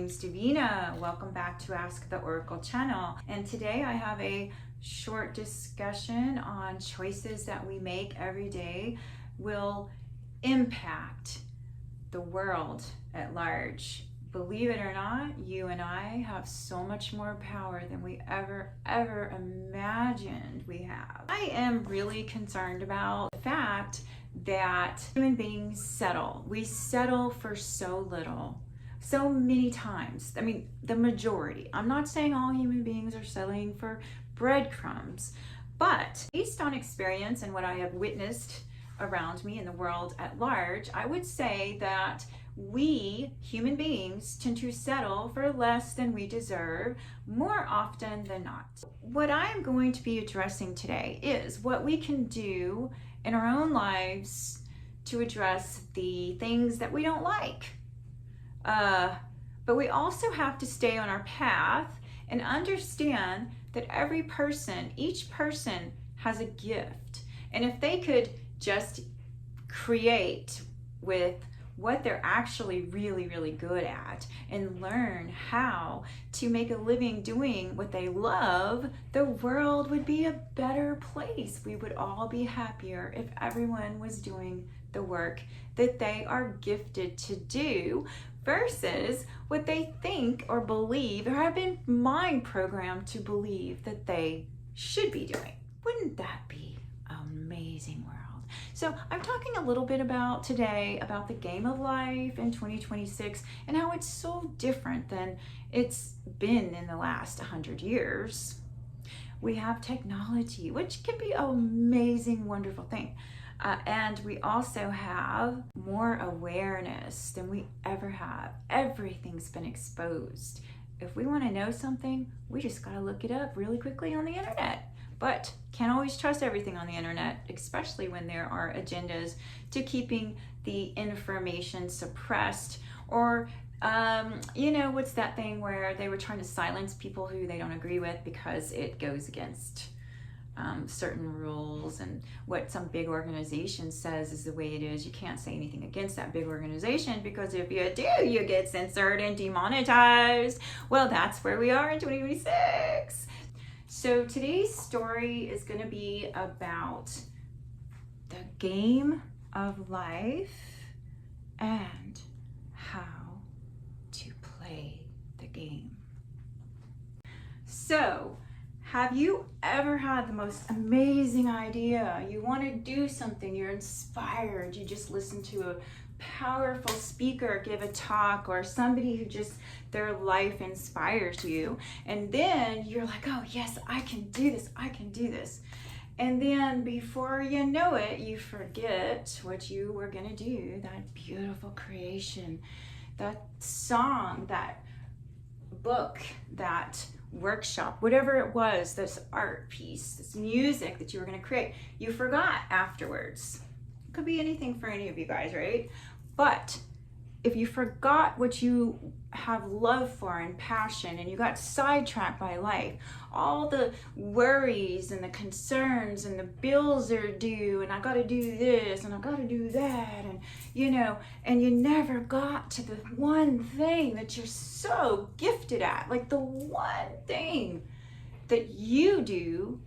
name's Davina. Welcome back to Ask the Oracle channel. And today I have a short discussion on choices that we make every day will impact the world at large. Believe it or not, you and I have so much more power than we ever imagined we have. I am really concerned about the fact that human beings settle. We settle for so little, so many times. I mean, the majority. I'm not saying all human beings are settling for breadcrumbs, but based on experience and what I have witnessed around me in the world at large, I would say that we human beings tend to settle for less than we deserve more often than not. What I am going to be addressing today is what we can do in our own lives to address the things that we don't like. But we also have to stay on our path and understand that every person, each person has a gift. And if they could just create with what they're actually really good at and learn how to make a living doing what they love, the world would be a better place. We would all be happier if everyone was doing the work that they are gifted to do versus what they think or believe or have been mind programmed to believe that they should be doing. Wouldn't that be an amazing world? So I'm talking a little bit about today about the game of life in 2026 and how it's so different than it's been in the last 100 years. We have technology, which can be an amazing, wonderful thing. And we also have more awareness than we ever have. Everything's been exposed. If we want to know something, we just got to look it up really quickly on the internet. But can't always trust everything on the internet, especially when there are agendas to keeping the information suppressed or, you know, what's that thing where they were trying to silence people who they don't agree with because it goes against certain rules, and what some big organization says is the way it is. You can't say anything against that big organization because if you do, you get censored and demonetized. Well, that's where we are in 2026. So today's story is going to be about the game of life and how to play the game. So, have you ever had the most amazing idea? You want to do something, you're inspired, you just listen to a powerful speaker give a talk or somebody who just their life inspires you, and then you're like, oh yes, I can do this, I can do this. And then before you know it, you forget what you were gonna do, that beautiful creation, that song, that book, that workshop, whatever it was, this art piece, this music that you were going to create, you forgot afterwards. It could be anything for any of you guys, right? But if you forgot what you have love for and passion and you got sidetracked by life, all the worries and the concerns and the bills are due and I got to do this and I got to do that, and you know, and you never got to the one thing that you're so gifted at, like the one thing that you do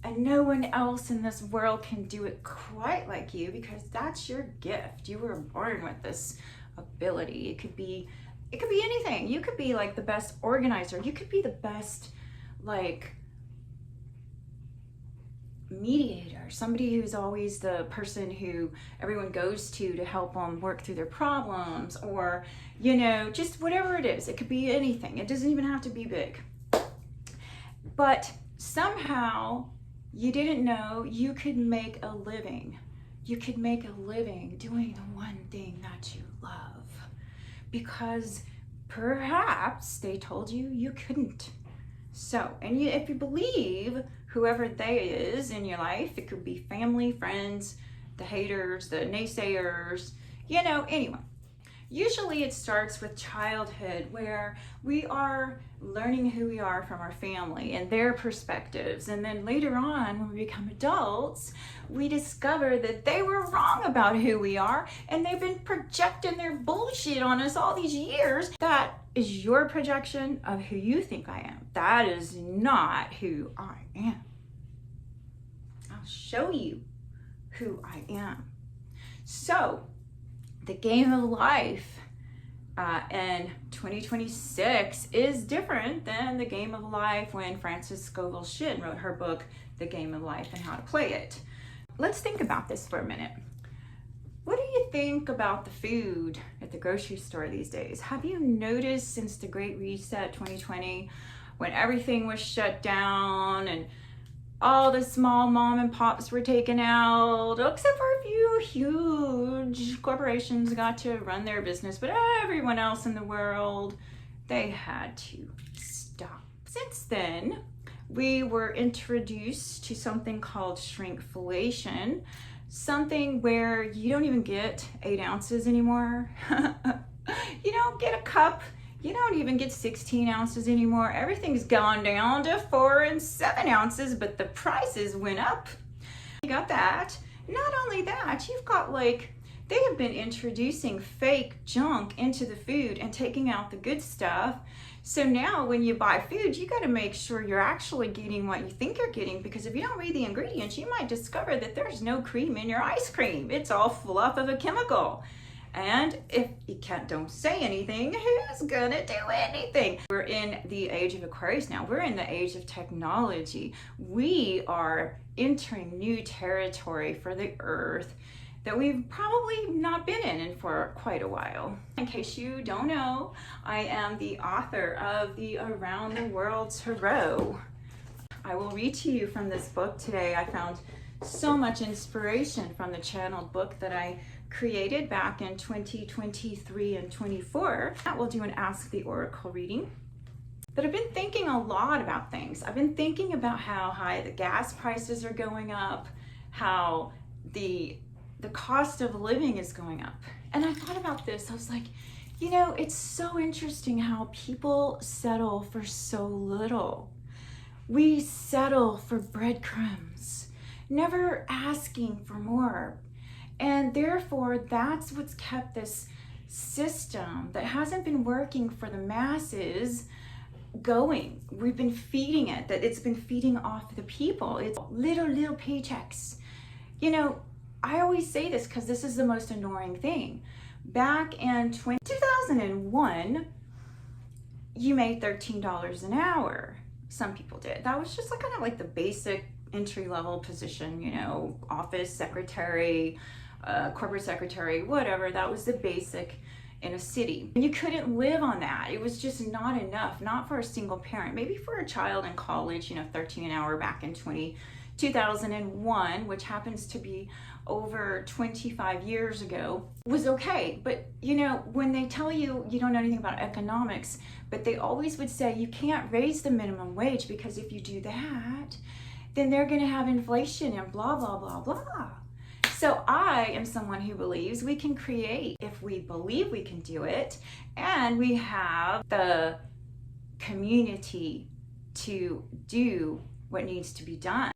and no one else in this world can do it quite like you, because that's your gift. You were born with this ability. It could be anything. You could be like the best organizer. You could be the best like mediator, somebody who's always the person who everyone goes to help them work through their problems, or you know, just whatever it is. It could be anything. It doesn't even have to be big. But somehow you didn't know you could make a living. You could make a living doing the one thing that you love, because perhaps they told you you couldn't. So, and if you believe whoever they is in your life, it could be family, friends, the haters, the naysayers, you know, anyone. Usually it starts with childhood, where we are learning who we are from our family and their perspectives. And then later on, when we become adults, we discover that they were wrong about who we are, and they've been projecting their bullshit on us all these years. That is your projection of who you think I am. That is not who I am. I'll show you who I am. So, the game of life in 2026 is different than the game of life when Frances Scovel Shinn wrote her book, The Game of Life and How to Play It. Let's think about this for a minute. What do you think about the food at the grocery store these days? Have you noticed since the Great Reset 2020, when everything was shut down and all the small mom and pops were taken out, except for a few huge corporations got to run their business, but everyone else in the world, they had to stop. Since then, we were introduced to something called shrinkflation, something where you don't even get 8 ounces anymore. You don't get a cup. You don't even get 16 ounces anymore. Everything's gone down to 4 and 7 ounces, but the prices went up. You got that. Not only that, you've got they have been introducing fake junk into the food and taking out the good stuff. So now when you buy food, you got to make sure you're actually getting what you think you're getting, because if you don't read the ingredients, you might discover that there's no cream in your ice cream. It's all fluff of a chemical. And if you don't say anything, who's gonna do anything? We're in the age of Aquarius now. We're in the age of technology. We are entering new territory for the earth that we've probably not been in for quite a while. In case you don't know, I am the author of the Around the World Tarot. I will read to you from this book today. I found so much inspiration from the channeled book that I created back in 2023 and 24. We'll do an Ask the Oracle reading. But I've been thinking a lot about things. I've been thinking about how high the gas prices are going up, how the cost of living is going up. And I thought about this. I was like, it's so interesting how people settle for so little. We settle for breadcrumbs, never asking for more. And therefore, that's what's kept this system that hasn't been working for the masses going. We've been feeding it, that it's been feeding off the people. It's little paychecks. I always say this because this is the most annoying thing. Back in 2001, you made $13 an hour. Some people did. That was just kind of like the basic entry-level position, office secretary, corporate secretary, whatever. That was the basic in a city. And you couldn't live on that. It was just not enough, not for a single parent. Maybe for a child in college, 13 an hour back in 2001, which happens to be over 25 years ago, was okay. But when they tell you you don't know anything about economics, but they always would say you can't raise the minimum wage because if you do that, then they're going to have inflation and blah, blah, blah, blah. So I am someone who believes we can create if we believe we can do it, and we have the community to do what needs to be done.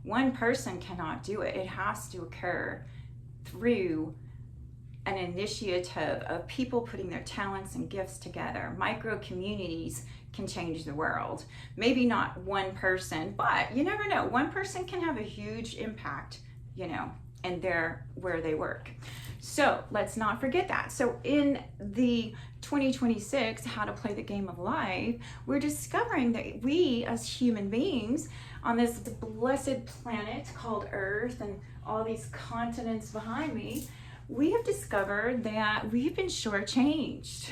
One person cannot do it. It has to occur through an initiative of people putting their talents and gifts together. Micro communities can change the world. Maybe not one person, but you never know. One person can have a huge impact, and where they work. So let's not forget that. So in the 2026 How to Play the Game of Life, we're discovering that we as human beings on this blessed planet called Earth and all these continents behind me, we have discovered that we've been shortchanged.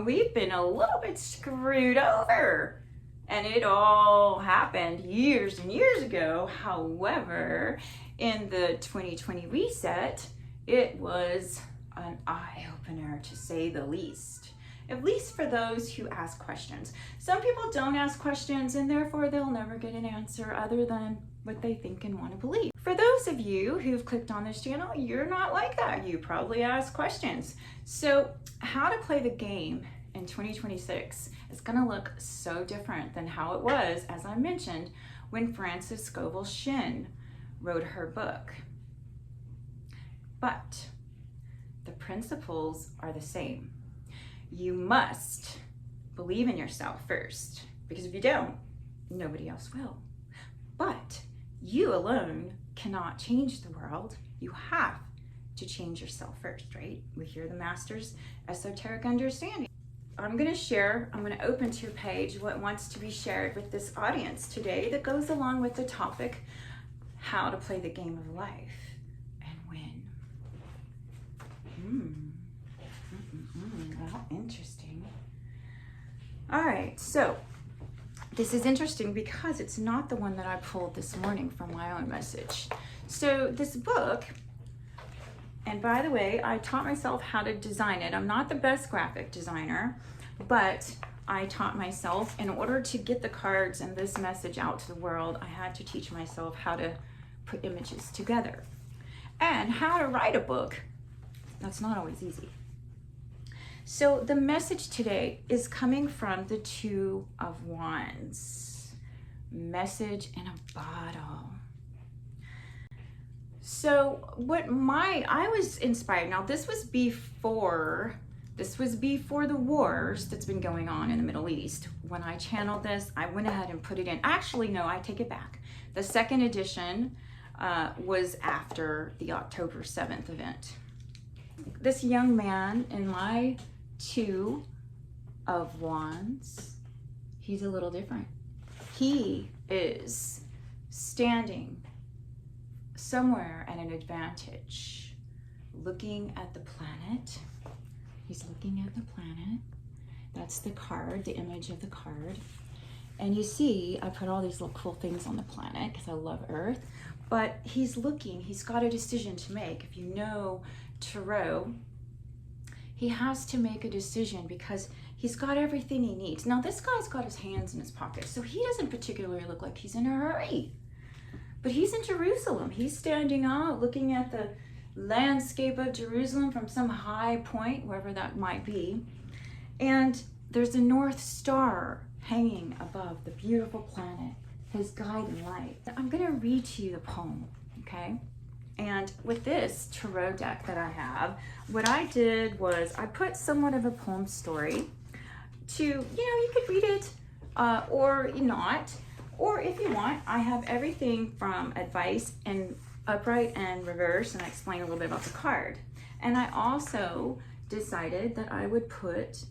We've been a little bit screwed over. And it all happened years and years ago. However, in the 2020 reset, it was an eye-opener to say the least. at least for those who ask questions. Some people don't ask questions, and therefore they'll never get an answer other than what they think and want to believe. For those of you who've clicked on this channel, you're not like that. You probably ask questions. So how to play the game in 2026 is going to look so different than how it was, as I mentioned, when Frances Scovel Shinn wrote her book. But the principles are the same. You must believe in yourself first, because if you don't, nobody else will. But you alone cannot change the world. You have to change yourself first, right? We hear the master's esoteric understanding. I'm going to open to a page what wants to be shared with this audience today that goes along with the topic, how to play the game of life and win. Well, interesting. All right, so this is interesting because it's not the one that I pulled this morning from my own message. So this book, and by the way, I taught myself how to design it. I'm not the best graphic designer, but I taught myself, in order to get the cards and this message out to the world, I had to teach myself how to put images together. And how to write a book, that's not always easy. So the message today is coming from the Two of Wands. Message in a bottle. So I was inspired. Now this was before the wars that's been going on in the Middle East. When I channeled this, I went ahead and put it in. Actually, no, I take it back. The second edition was after the October 7th event. This young man in my Two of Wands, he's a little different. He is standing somewhere at an advantage, looking at the planet. He's looking at the planet. That's the card, the image of the card. And you see, I put all these little cool things on the planet because I love Earth. But he's looking, he's got a decision to make. If you know Tarot, he has to make a decision because he's got everything he needs. Now this guy's got his hands in his pockets, so he doesn't particularly look like he's in a hurry. But he's in Jerusalem. He's standing out, looking at the landscape of Jerusalem from some high point, wherever that might be. And there's a North Star hanging above the beautiful planet, his guiding light. I'm gonna read to you the poem, okay? And with this tarot deck that I have, what I did was I put somewhat of a poem story to, you could read it or not. Or if you want, I have everything from advice in upright and reverse, and I explain a little bit about the card. And I also decided that I would put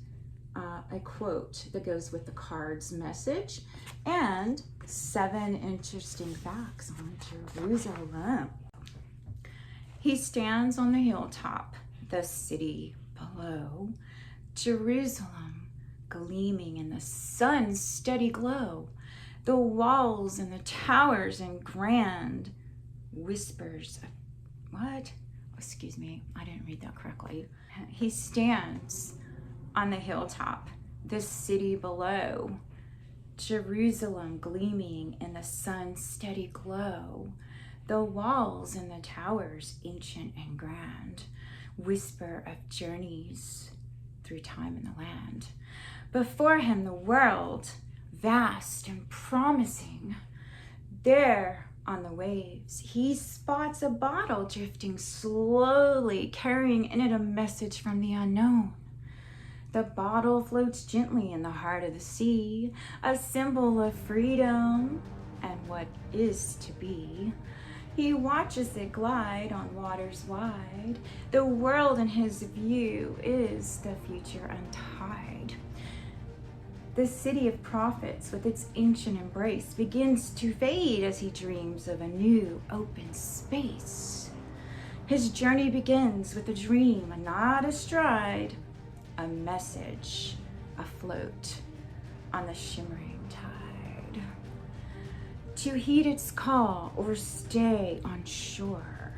a quote that goes with the card's message and 7 interesting facts on Jerusalem. He stands on the hilltop, the city below, Jerusalem gleaming in the sun's steady glow, the walls and the towers in grand whispers of, what? Excuse me, I didn't read that correctly. He stands on the hilltop, the city below, Jerusalem gleaming in the sun's steady glow, the walls and the towers ancient and grand, whisper of journeys through time and the land. Before him the world, vast and promising. There on the waves, he spots a bottle drifting slowly, carrying in it a message from the unknown. The bottle floats gently in the heart of the sea, a symbol of freedom and what is to be. He watches it glide on waters wide. The world in his view is the future untide. The city of prophets with its ancient embrace begins to fade as he dreams of a new open space. His journey begins with a dream, not a stride, a message afloat on the shimmering tide. To heed its call or stay on shore,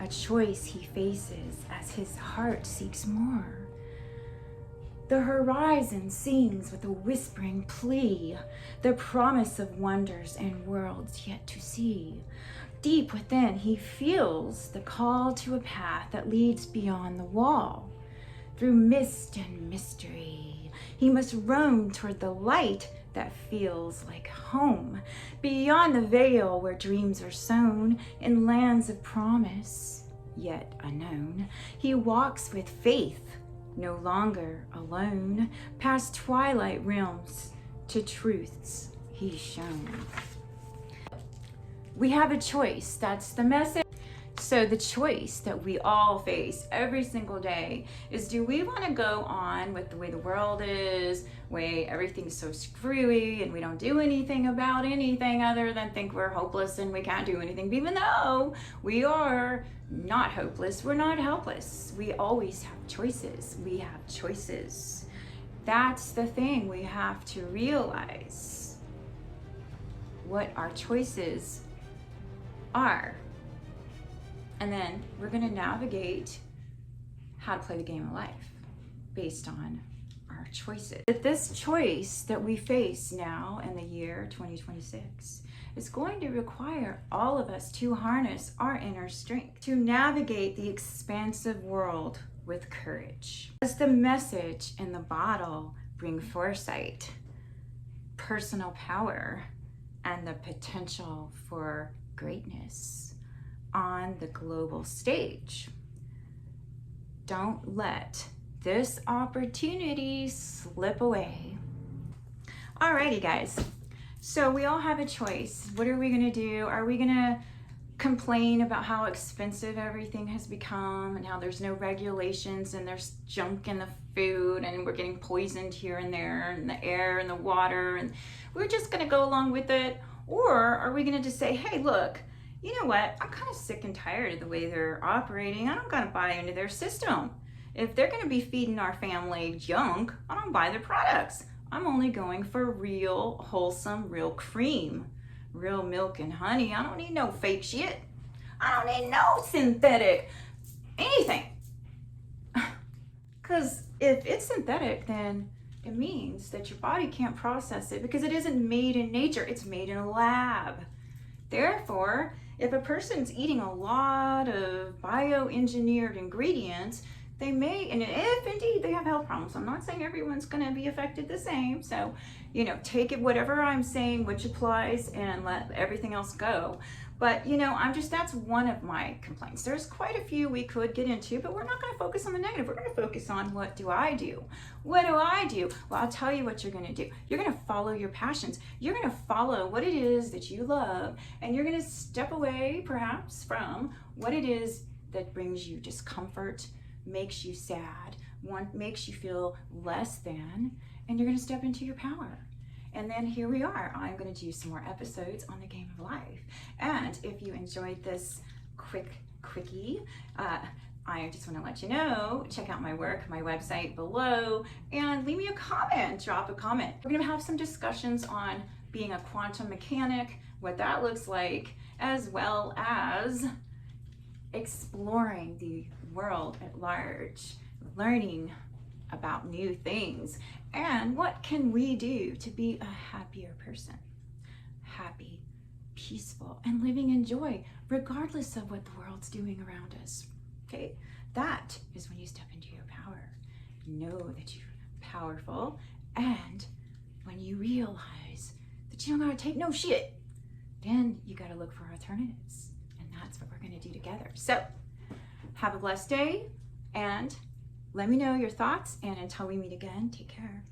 a choice he faces as his heart seeks more. The horizon sings with a whispering plea, the promise of wonders and worlds yet to see. Deep within, he feels the call to a path that leads beyond the wall. Through mist and mystery, he must roam toward the light that feels like home, beyond the veil where dreams are sown in lands of promise, yet unknown. He walks with faith, no longer alone, past twilight realms to truths he's shown. We have a choice, that's the message. So the choice that we all face every single day is, do we want to go on with the way the world is, way everything's so screwy and we don't do anything about anything other than think we're hopeless and we can't do anything, even though we are not hopeless, we're not helpless. We always have choices. We have choices. That's the thing we have to realize, what our choices are. And then we're going to navigate how to play the game of life based on our choices. But this choice that we face now in the year 2026 is going to require all of us to harness our inner strength, to navigate the expansive world with courage. Does the message in the bottle bring foresight, personal power, and the potential for greatness on the global stage? Don't let this opportunity slip away. Alrighty guys, so we all have a choice. What are we gonna do? Are we gonna complain about how expensive everything has become and how there's no regulations and there's junk in the food and we're getting poisoned here and there and the air and the water, and we're just gonna go along with it? Or are we gonna just say, hey, look, you know what? I'm kind of sick and tired of the way they're operating. I don't gotta buy into their system. If they're gonna be feeding our family junk, I don't buy their products. I'm only going for real, wholesome, real cream, real milk and honey. I don't need no fake shit. I don't need no synthetic anything. Because if it's synthetic, then it means that your body can't process it because it isn't made in nature. It's made in a lab. Therefore, if a person's eating a lot of bioengineered ingredients, they may, and if indeed they have health problems, I'm not saying everyone's going to be affected the same. So, take it, whatever I'm saying, which applies, and let everything else go. But, that's one of my complaints. There's quite a few we could get into, but we're not going to focus on the negative. We're going to focus on, what do I do? What do I do? Well, I'll tell you what you're going to do. You're going to follow your passions. You're going to follow what it is that you love, and you're going to step away, perhaps, from what it is that brings you discomfort, makes you sad, makes you feel less than, and you're going to step into your power. And then here we are. I'm going to do some more episodes on the game of life. And if you enjoyed this quickie, I just want to let you know, check out my work, my website below, and leave me a comment, drop a comment. We're going to have some discussions on being a quantum mechanic, what that looks like, as well as exploring the world at large, learning about new things, and what can we do to be a happier person, happy, peaceful, and living in joy, regardless of what the world's doing around us. Okay, that is when you step into your power. Know that you're powerful, and when you realize that you don't gotta take no shit, then you gotta look for alternatives, and that's what we're gonna do together. So, have a blessed day, and let me know your thoughts, and until we meet again, take care.